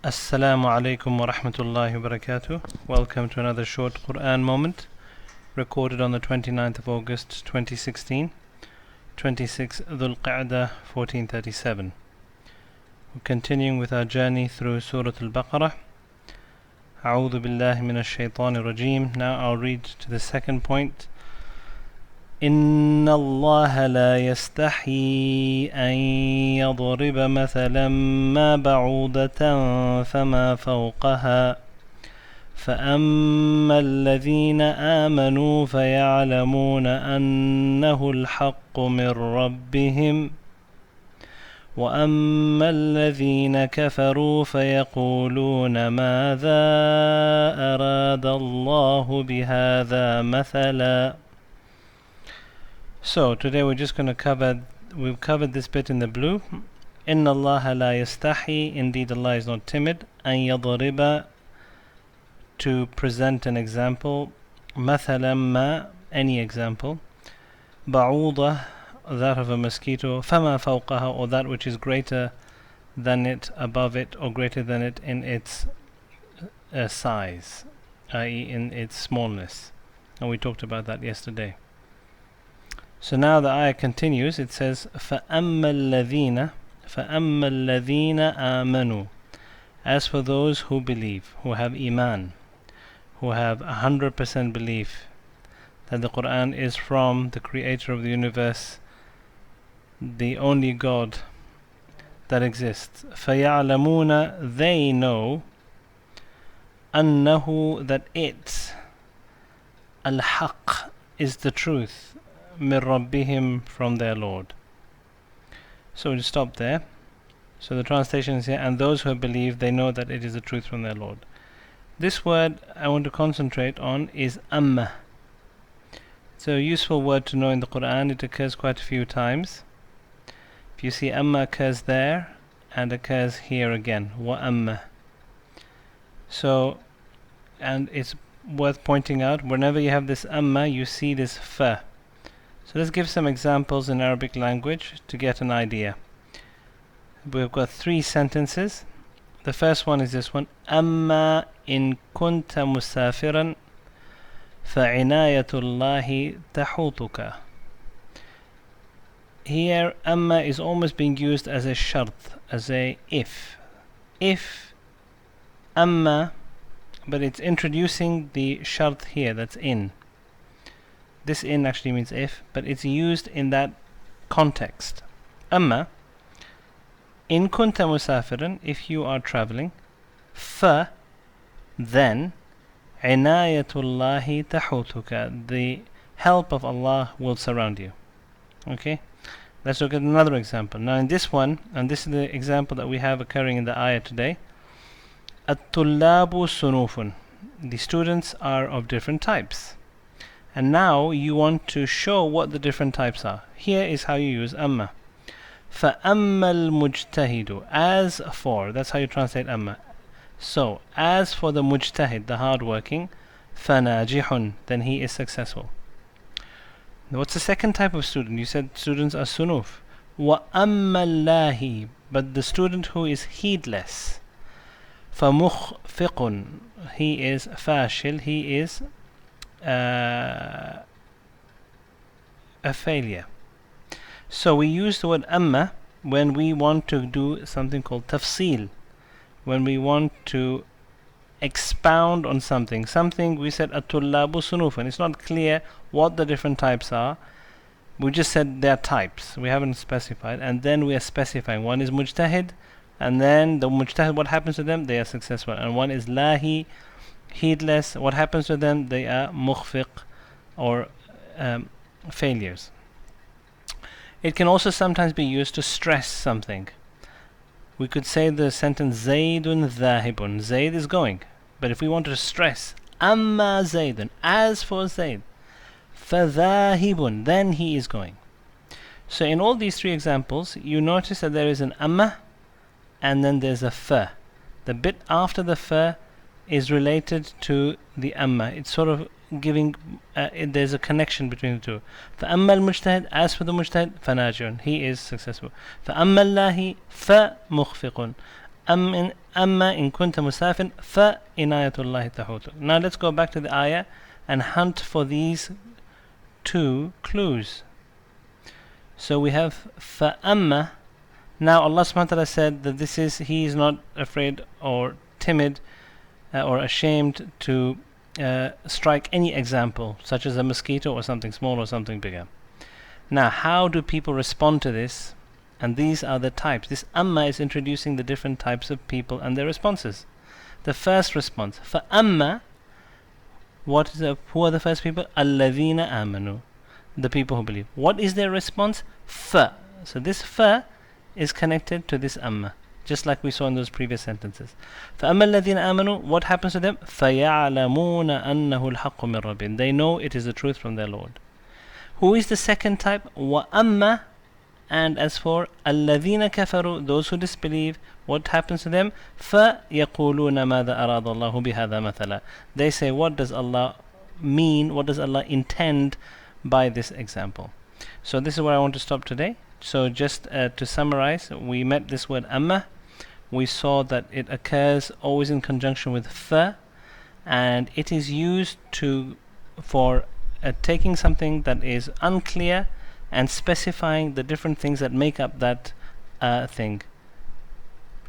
Assalamu alaikum wa rahmatullahi wa barakatuh. Welcome to another short Quran moment recorded on the 29th of August 2016, 26 Dhul Qa'dah 1437. We're continuing with our journey through Surah Al-Baqarah. A'udhu billahi minash shaitanir rajeem. Now I'll read to the second point. إن الله لا يستحي أن يضرب مثلا ما بعوضة فما فوقها فأما الذين آمنوا فيعلمون أنه الحق من ربهم وأما الذين كفروا فيقولون ماذا أراد الله بهذا مثلا. So today we're just going to we've covered this bit in the blue. Inna Allah la yastahi, indeed Allah is not timid. An yadriba, to present an example. Mathalan ma, any example. Ba'udah, that of a mosquito. Fama fawqaha, or that which is greater than it, above it, or greater than it in its size, i.e. in its smallness. And we talked about that yesterday. So now the ayah continues. It says, فَأَمَّا الَّذِينَ آمَنُوا. As for those who believe, who have iman, who have 100% belief that the Quran is from the Creator of the universe, the only God that exists. فَيَعْلَمُونَ, they know, أَنَّهُ, that it, al-haq, is the truth, min rabbihim, from their Lord. So we'll stop there. So the translation is here, and those who have believed, they know that it is the truth from their Lord. This word I want to concentrate on is amma. It's a useful word to know in the Quran. It occurs quite a few times. If you see amma occurs there and occurs here again, wa amma. So, and it's worth pointing out, whenever you have this amma, you see this fa. So let's give some examples in Arabic language to get an idea. We've got 3 sentences. The first one is this one. أما إن كنت مسافرا فعناية الله تحوطك. Here أما is almost being used as a shart, as a if. If أما, but it's introducing the shart here, that's in. This in actually means if, but it's used in that context. Amma, in kunta musafiran, if you are traveling, fa, then, inayatullahi tahutuka, the help of Allah will surround you. Okay? Let's look at another example. Now in this one, and this is the example that we have occurring in the ayah today, at-tullabu sunufun, the students are of different types. And now you want to show what the different types are. Here is how you use amma. فَأَمَّا الْمُجْتَهِدُ, as for, that's how you translate amma. So, as for the mujtahid, the hardworking, فَنَاجِحٌ, then he is successful. Now what's the second type of student? You said students are sunuf. وَأَمَّا اللَّهِ, but the student who is heedless, فَمُخْفِقٌ, he is fashil, he is a failure. So we use the word amma when we want to do something called tafsil, when we want to expound on something. Something we said at-tullabu sunuf, and it's not clear what the different types are. We just said they're types. We haven't specified, and then we are specifying. One is mujtahid, and then the mujtahid, what happens to them? They are successful. And one is lahi, heedless. What happens to them? They are mukhfiq, or failures. It can also sometimes be used to stress something. We could say the sentence Zaydun dhahibun. Zayd is going. But if we want to stress amma Zaydun, as for Zayd, fadhahibun, then he is going. So in all these 3 examples, you notice that there is an amma and then there's a fa. The bit after the fa is related to the amma. It's sort of giving, there's a connection between the two. فَأَمَّا الْمُجْتَهِدْ, as for the mujtahid, فَنَاجِعٌ, he is successful. فَأَمَّا اللَّهِ فَمُخْفِقٌ, أما إن كنت مسافر فإناية الله تحوط. Now let's go back to the ayah and hunt for these two clues. So we have فأما. Now Allah subhanahu wa ta'ala said that He is not afraid or timid or ashamed to strike any example, such as a mosquito or something small or something bigger. Now, how do people respond to this? And these are the types. This amma is introducing the different types of people and their responses. The first response, فَأَمَّا, who are the first people? الَّذِينَ آمَنُوا, the people who believe. What is their response? fa. So this fa is connected to this amma, just like we saw in those previous sentences. فَأَمَّا الَّذِينَ آمَنُوا, what happens to them? فَيَعْلَمُونَ أَنَّهُ الْحَقُّ مِنْ رَبِّهِمْ, they know it is the truth from their Lord. Who is the second type? وَأَمَّا, and as for الَّذِينَ كَفَرُوا, those who disbelieve, what happens to them? فَيَقُولُونَ مَاذَا أَرَادَ اللَّهُ بِهَذَا مَثَلًا, they say, what does Allah mean, what does Allah intend by this example? So this is where I want to stop today. So just to summarize, we met this word amma. We saw that it occurs always in conjunction with fa, and it is used for taking something that is unclear and specifying the different things that make up that thing.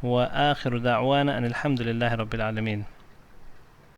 وآخر دعوانا أن الحمد لله رب العالمين.